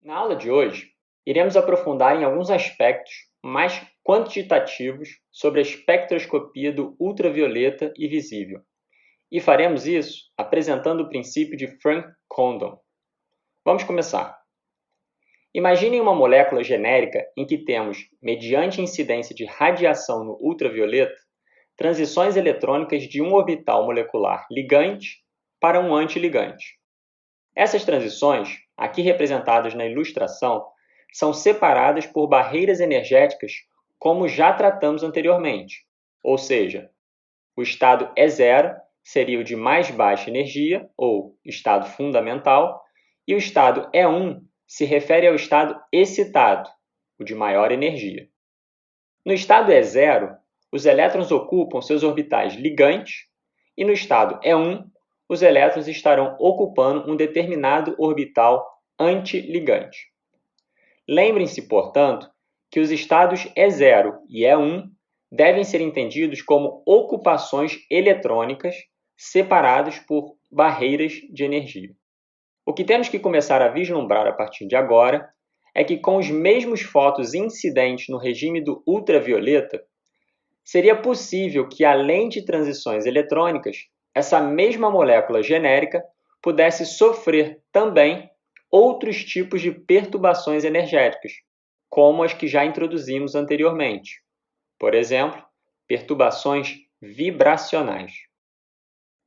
Na aula de hoje, iremos aprofundar em alguns aspectos mais quantitativos sobre a espectroscopia do ultravioleta e visível. E faremos isso apresentando o princípio de Frank Condon. Vamos começar. Imaginem uma molécula genérica em que temos, mediante incidência de radiação no ultravioleta, transições eletrônicas de um orbital molecular ligante para um antiligante. Essas transições, aqui representadas na ilustração, são separadas por barreiras energéticas, como já tratamos anteriormente. Ou seja, o estado E0 seria o de mais baixa energia, ou estado fundamental, e o estado E1 se refere ao estado excitado, o de maior energia. No estado E0, os elétrons ocupam seus orbitais ligantes, e no estado E1, os elétrons estarão ocupando um determinado orbital antiligante. Lembrem-se, portanto, que os estados E0 e E1 devem ser entendidos como ocupações eletrônicas separadas por barreiras de energia. O que temos que começar a vislumbrar a partir de agora é que, com os mesmos fótons incidentes no regime do ultravioleta, seria possível que, além de transições eletrônicas, essa mesma molécula genérica pudesse sofrer também outros tipos de perturbações energéticas, como as que já introduzimos anteriormente. Por exemplo, perturbações vibracionais.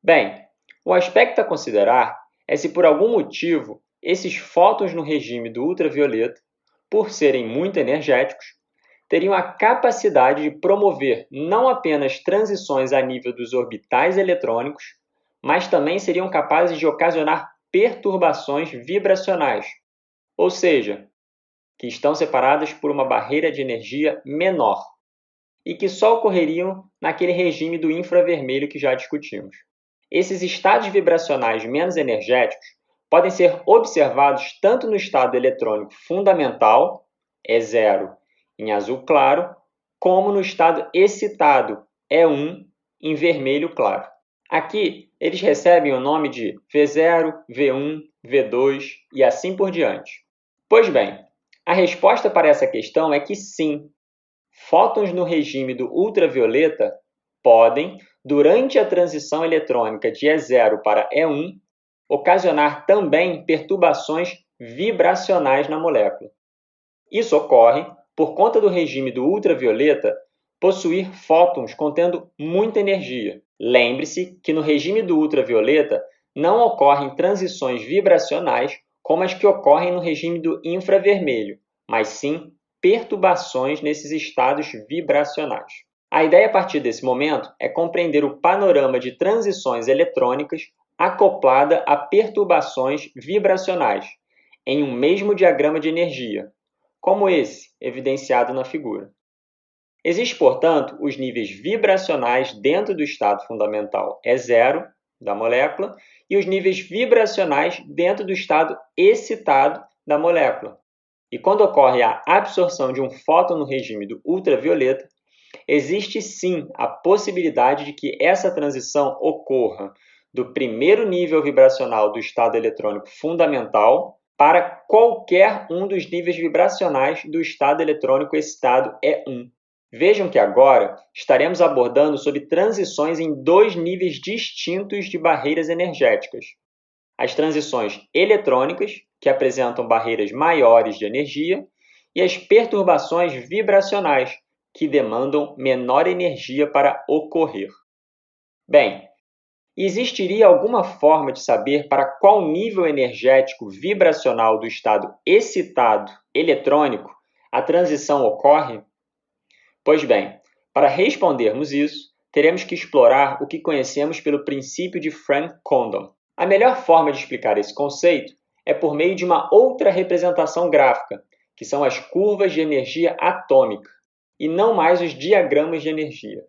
Bem, o aspecto a considerar é se por algum motivo esses fótons no regime do ultravioleta, por serem muito energéticos, teriam a capacidade de promover não apenas transições a nível dos orbitais eletrônicos, mas também seriam capazes de ocasionar perturbações vibracionais, ou seja, que estão separadas por uma barreira de energia menor e que só ocorreriam naquele regime do infravermelho que já discutimos. Esses estados vibracionais menos energéticos podem ser observados tanto no estado eletrônico fundamental, E0, em azul claro, como no estado excitado, E1, em vermelho claro. Aqui, eles recebem o nome de V0, V1, V2 e assim por diante. Pois bem, a resposta para essa questão é que sim, fótons no regime do ultravioleta podem, durante a transição eletrônica de E0 para E1, ocasionar também perturbações vibracionais na molécula. Isso ocorre por conta do regime do ultravioleta possuir fótons contendo muita energia. Lembre-se que no regime do ultravioleta não ocorrem transições vibracionais como as que ocorrem no regime do infravermelho, mas sim perturbações nesses estados vibracionais. A ideia a partir desse momento é compreender o panorama de transições eletrônicas acoplada a perturbações vibracionais em um mesmo diagrama de energia, como esse evidenciado na figura. Existem, portanto, os níveis vibracionais dentro do estado fundamental E0 da molécula e os níveis vibracionais dentro do estado excitado da molécula. E quando ocorre a absorção de um fóton no regime do ultravioleta, existe sim a possibilidade de que essa transição ocorra do primeiro nível vibracional do estado eletrônico fundamental para qualquer um dos níveis vibracionais do estado eletrônico excitado E1. Vejam que agora estaremos abordando sobre transições em dois níveis distintos de barreiras energéticas. As transições eletrônicas, que apresentam barreiras maiores de energia, e as perturbações vibracionais, que demandam menor energia para ocorrer. Bem, existiria alguma forma de saber para qual nível energético vibracional do estado excitado eletrônico a transição ocorre? Pois bem, para respondermos isso, teremos que explorar o que conhecemos pelo princípio de Frank Condon. A melhor forma de explicar esse conceito é por meio de uma outra representação gráfica, que são as curvas de energia atômica, e não mais os diagramas de energia.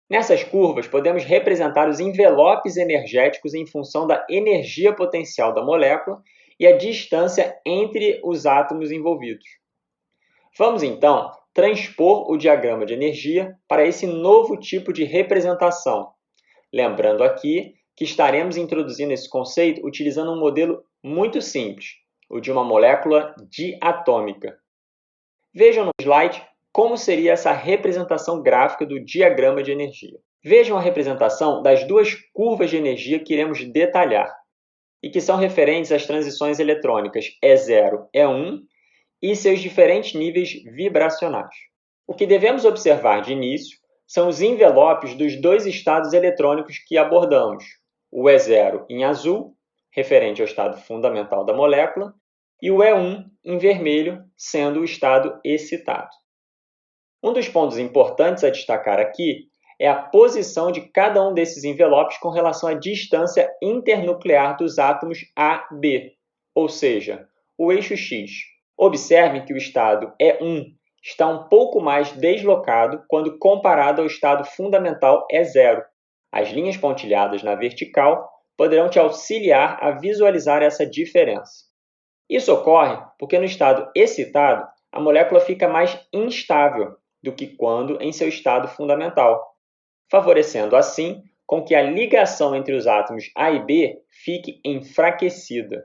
Nessas curvas, podemos representar os envelopes energéticos em função da energia potencial da molécula e a distância entre os átomos envolvidos. Vamos, então, transpor o diagrama de energia para esse novo tipo de representação. Lembrando aqui que estaremos introduzindo esse conceito utilizando um modelo muito simples, o de uma molécula diatômica. Vejam no slide como seria essa representação gráfica do diagrama de energia. Vejam a representação das duas curvas de energia que iremos detalhar e que são referentes às transições eletrônicas E0, E1 e seus diferentes níveis vibracionais. O que devemos observar de início são os envelopes dos dois estados eletrônicos que abordamos, o E0 em azul, referente ao estado fundamental da molécula, e o E1 em vermelho, sendo o estado excitado. Um dos pontos importantes a destacar aqui é a posição de cada um desses envelopes com relação à distância internuclear dos átomos AB, ou seja, o eixo X. Observem que o estado E1 está um pouco mais deslocado quando comparado ao estado fundamental E0. As linhas pontilhadas na vertical poderão te auxiliar a visualizar essa diferença. Isso ocorre porque no estado excitado, a molécula fica mais instável do que quando em seu estado fundamental, favorecendo assim com que a ligação entre os átomos A e B fique enfraquecida.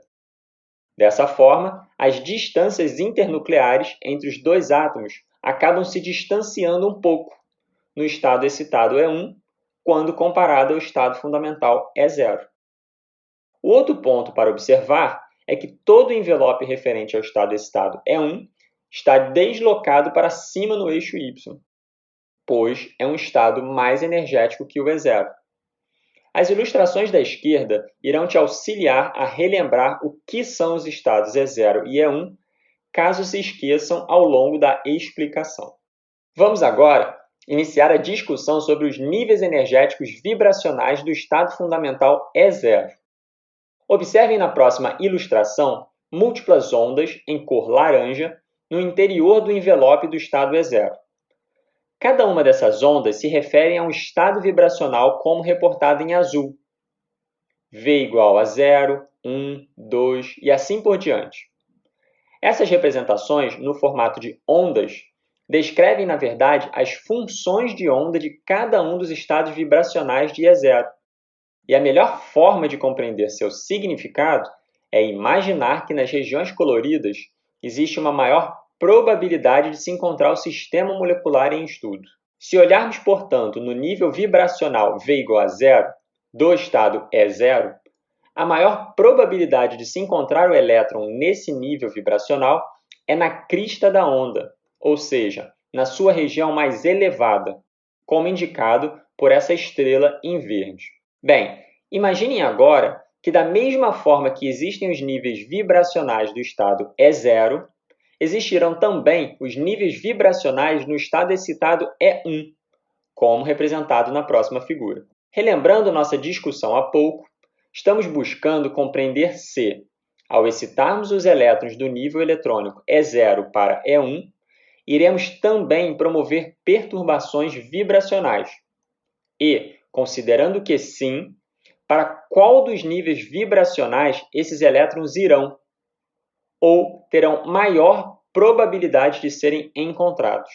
Dessa forma, as distâncias internucleares entre os dois átomos acabam se distanciando um pouco no estado excitado E1, quando comparado ao estado fundamental E0. O outro ponto para observar é que todo o envelope referente ao estado excitado E1 está deslocado para cima no eixo Y, pois é um estado mais energético que o E0. As ilustrações da esquerda irão te auxiliar a relembrar o que são os estados E0 e E1, caso se esqueçam ao longo da explicação. Vamos agora iniciar a discussão sobre os níveis energéticos vibracionais do estado fundamental E0. Observem na próxima ilustração múltiplas ondas em cor laranja no interior do envelope do estado E0. Cada uma dessas ondas se refere a um estado vibracional como reportado em azul. V igual a 0, 1, 2 e assim por diante. Essas representações, no formato de ondas, descrevem, na verdade, as funções de onda de cada um dos estados vibracionais de E0. E a melhor forma de compreender seu significado é imaginar que nas regiões coloridas existe uma maior probabilidade de se encontrar o sistema molecular em estudo. Se olharmos, portanto, no nível vibracional V igual a 0 do estado E0, a maior probabilidade de se encontrar o elétron nesse nível vibracional é na crista da onda, ou seja, na sua região mais elevada, como indicado por essa estrela em verde. Bem, imaginem agora que da mesma forma que existem os níveis vibracionais do estado E0, existirão também os níveis vibracionais no estado excitado E1, como representado na próxima figura. Relembrando nossa discussão há pouco, estamos buscando compreender se, ao excitarmos os elétrons do nível eletrônico E0 para E1, iremos também promover perturbações vibracionais. E, considerando que sim, para qual dos níveis vibracionais esses elétrons irão ou terão maior probabilidade de serem encontrados.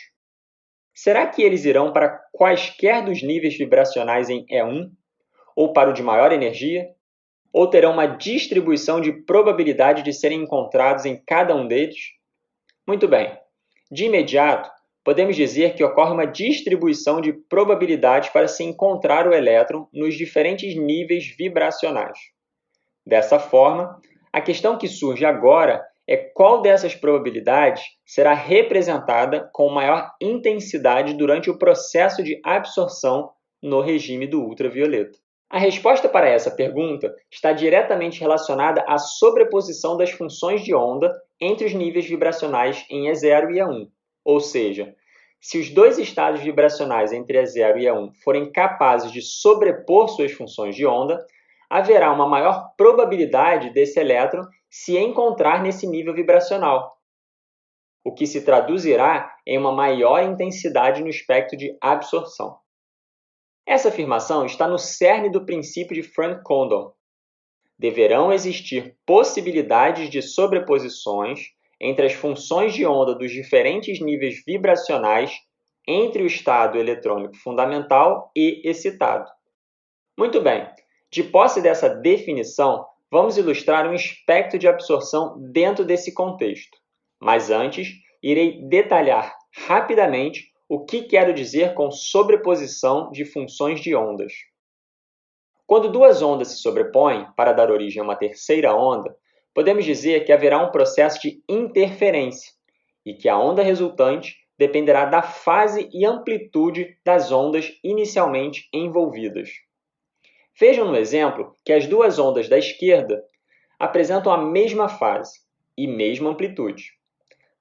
Será que eles irão para quaisquer dos níveis vibracionais em E1, ou para o de maior energia, ou terão uma distribuição de probabilidade de serem encontrados em cada um deles? Muito bem. De imediato, podemos dizer que ocorre uma distribuição de probabilidades para se encontrar o elétron nos diferentes níveis vibracionais. Dessa forma, a questão que surge agora é qual dessas probabilidades será representada com maior intensidade durante o processo de absorção no regime do ultravioleta. A resposta para essa pergunta está diretamente relacionada à sobreposição das funções de onda entre os níveis vibracionais em E0 e E1. Ou seja, se os dois estados vibracionais entre E0 e E1 forem capazes de sobrepor suas funções de onda, haverá uma maior probabilidade desse elétron se encontrar nesse nível vibracional, o que se traduzirá em uma maior intensidade no espectro de absorção. Essa afirmação está no cerne do princípio de Frank Condon. Deverão existir possibilidades de sobreposições entre as funções de onda dos diferentes níveis vibracionais entre o estado eletrônico fundamental e excitado. Muito bem, de posse dessa definição, vamos ilustrar um espectro de absorção dentro desse contexto. Mas antes, irei detalhar rapidamente o que quero dizer com sobreposição de funções de ondas. Quando duas ondas se sobrepõem para dar origem a uma terceira onda, podemos dizer que haverá um processo de interferência e que a onda resultante dependerá da fase e amplitude das ondas inicialmente envolvidas. Vejam no exemplo que as duas ondas da esquerda apresentam a mesma fase e mesma amplitude.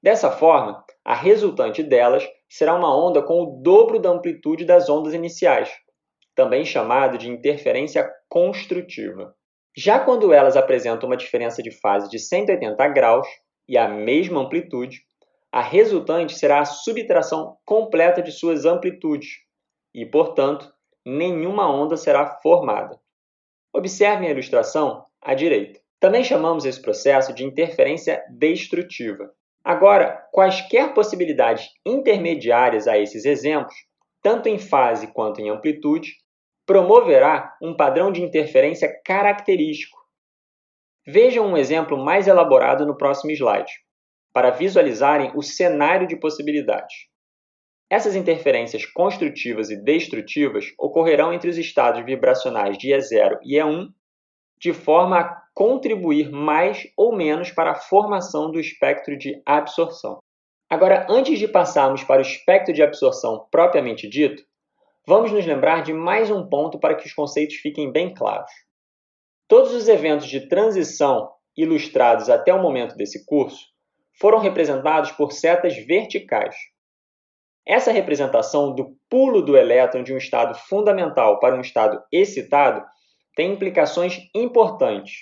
Dessa forma, a resultante delas será uma onda com o dobro da amplitude das ondas iniciais, também chamado de interferência construtiva. Já quando elas apresentam uma diferença de fase de 180 graus e a mesma amplitude, a resultante será a subtração completa de suas amplitudes e, portanto, nenhuma onda será formada. Observem a ilustração à direita. Também chamamos esse processo de interferência destrutiva. Agora, quaisquer possibilidades intermediárias a esses exemplos, tanto em fase quanto em amplitude, promoverá um padrão de interferência característico. Vejam um exemplo mais elaborado no próximo slide, para visualizarem o cenário de possibilidades. Essas interferências construtivas e destrutivas ocorrerão entre os estados vibracionais de E0 e E1, de forma a contribuir mais ou menos para a formação do espectro de absorção. Agora, antes de passarmos para o espectro de absorção propriamente dito, vamos nos lembrar de mais um ponto para que os conceitos fiquem bem claros. Todos os eventos de transição ilustrados até o momento desse curso foram representados por setas verticais. Essa representação do pulo do elétron de um estado fundamental para um estado excitado tem implicações importantes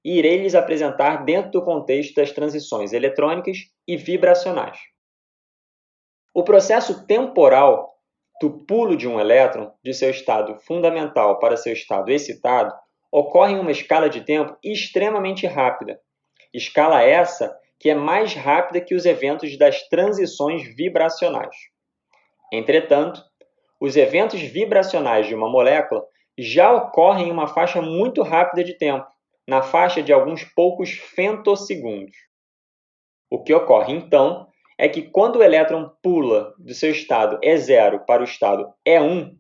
e irei lhes apresentar dentro do contexto das transições eletrônicas e vibracionais. O processo temporal do pulo de um elétron de seu estado fundamental para seu estado excitado ocorre em uma escala de tempo extremamente rápida, escala essa que é mais rápida que os eventos das transições vibracionais. Entretanto, os eventos vibracionais de uma molécula já ocorrem em uma faixa muito rápida de tempo, na faixa de alguns poucos femtosegundos. O que ocorre, então, é que quando o elétron pula do seu estado E0 para o estado E1,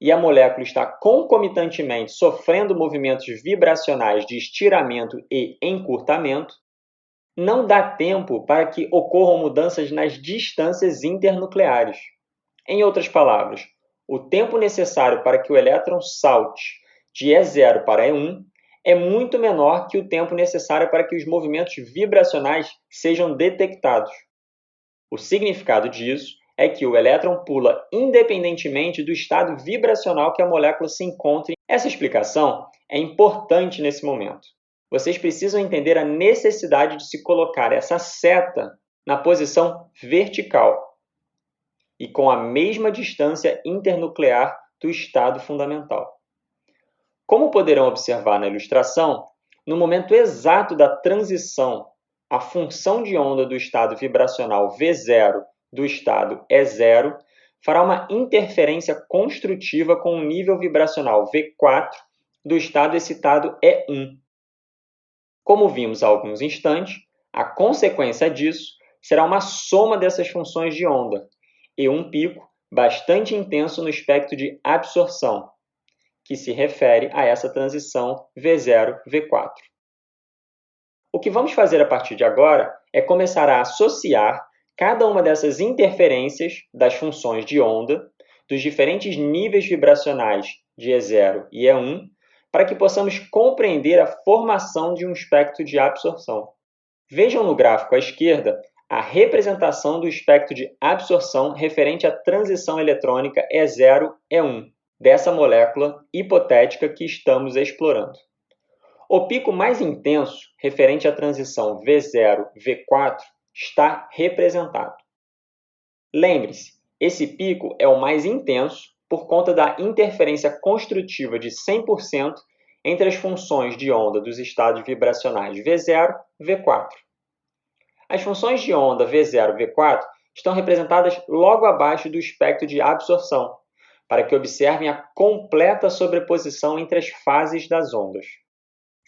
e a molécula está concomitantemente sofrendo movimentos vibracionais de estiramento e encurtamento, não dá tempo para que ocorram mudanças nas distâncias internucleares. Em outras palavras, o tempo necessário para que o elétron salte de E0 para E1 é muito menor que o tempo necessário para que os movimentos vibracionais sejam detectados. O significado disso é que o elétron pula independentemente do estado vibracional que a molécula se encontre. Essa explicação é importante nesse momento. Vocês precisam entender a necessidade de se colocar essa seta na posição vertical e com a mesma distância internuclear do estado fundamental. Como poderão observar na ilustração, no momento exato da transição, a função de onda do estado vibracional V0 do estado E0 fará uma interferência construtiva com o nível vibracional V4 do estado excitado E1. Como vimos há alguns instantes, a consequência disso será uma soma dessas funções de onda e um pico bastante intenso no espectro de absorção, que se refere a essa transição V0-V4. O que vamos fazer a partir de agora é começar a associar cada uma dessas interferências das funções de onda dos diferentes níveis vibracionais de E0 e E1 para que possamos compreender a formação de um espectro de absorção. Vejam no gráfico à esquerda a representação do espectro de absorção referente à transição eletrônica E0-E1, dessa molécula hipotética que estamos explorando. O pico mais intenso, referente à transição V0-V4, está representado. Lembre-se, esse pico é o mais intenso por conta da interferência construtiva de 100% entre as funções de onda dos estados vibracionais V0 e V4. As funções de onda V0 e V4 estão representadas logo abaixo do espectro de absorção, para que observem a completa sobreposição entre as fases das ondas.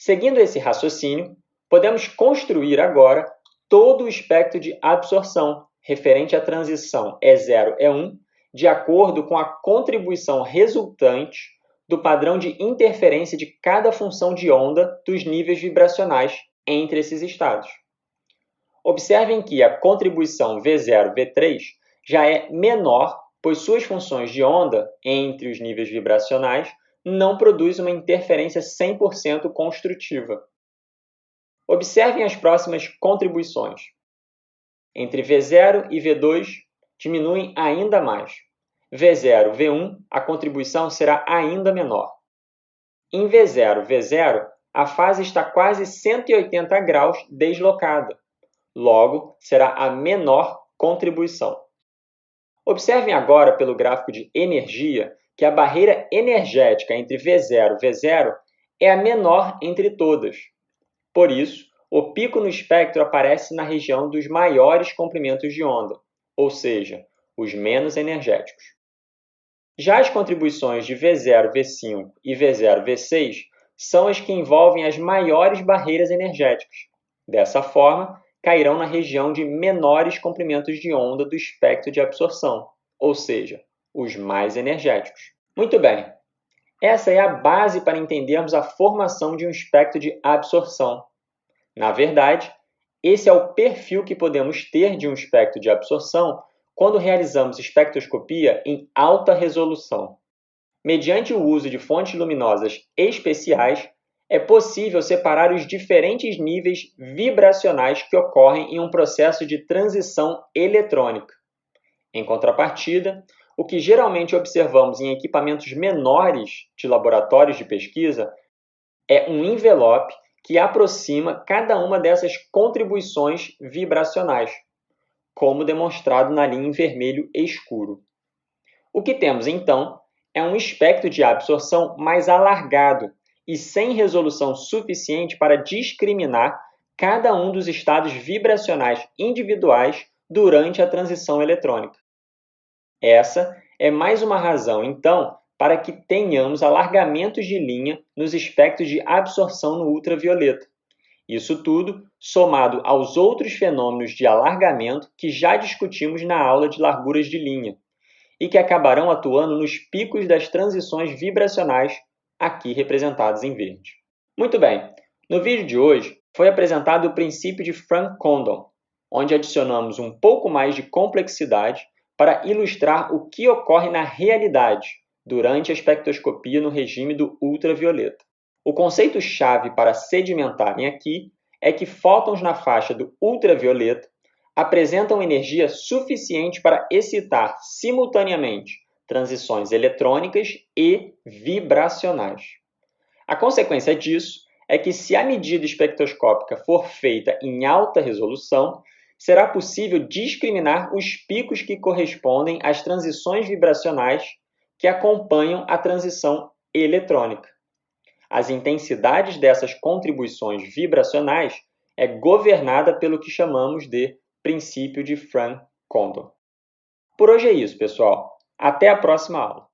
Seguindo esse raciocínio, podemos construir agora todo o espectro de absorção referente à transição E0, E1, de acordo com a contribuição resultante do padrão de interferência de cada função de onda dos níveis vibracionais entre esses estados. Observem que a contribuição V0, V3 já é menor, pois suas funções de onda entre os níveis vibracionais não produz uma interferência 100% construtiva. Observem as próximas contribuições. Entre V0 e V2, diminuem ainda mais. V0, V1, a contribuição será ainda menor. Em V0, V0, a fase está quase 180 graus deslocada. Logo, será a menor contribuição. Observem agora pelo gráfico de energia que a barreira energética entre V0 e V0 é a menor entre todas. Por isso, o pico no espectro aparece na região dos maiores comprimentos de onda, ou seja, os menos energéticos. Já as contribuições de V0, V5 e V0, V6 são as que envolvem as maiores barreiras energéticas. Dessa forma, cairão na região de menores comprimentos de onda do espectro de absorção, ou seja, os mais energéticos. Muito bem, essa é a base para entendermos a formação de um espectro de absorção. Na verdade, esse é o perfil que podemos ter de um espectro de absorção quando realizamos espectroscopia em alta resolução. Mediante o uso de fontes luminosas especiais, é possível separar os diferentes níveis vibracionais que ocorrem em um processo de transição eletrônica. Em contrapartida, o que geralmente observamos em equipamentos menores de laboratórios de pesquisa é um envelope que aproxima cada uma dessas contribuições vibracionais, como demonstrado na linha em vermelho escuro. O que temos, então, é um espectro de absorção mais alargado e sem resolução suficiente para discriminar cada um dos estados vibracionais individuais durante a transição eletrônica. Essa é mais uma razão, então, para que tenhamos alargamentos de linha nos espectros de absorção no ultravioleta. Isso tudo somado aos outros fenômenos de alargamento que já discutimos na aula de larguras de linha e que acabarão atuando nos picos das transições vibracionais, aqui representados em verde. Muito bem, no vídeo de hoje foi apresentado o princípio de Frank Condon, onde adicionamos um pouco mais de complexidade para ilustrar o que ocorre na realidade durante a espectroscopia no regime do ultravioleta. O conceito-chave para sedimentarem aqui é que fótons na faixa do ultravioleta apresentam energia suficiente para excitar simultaneamente transições eletrônicas e vibracionais. A consequência disso é que, se a medida espectroscópica for feita em alta resolução, será possível discriminar os picos que correspondem às transições vibracionais que acompanham a transição eletrônica. As intensidades dessas contribuições vibracionais é governada pelo que chamamos de princípio de Frank Condon. Por hoje é isso, pessoal. Até a próxima aula.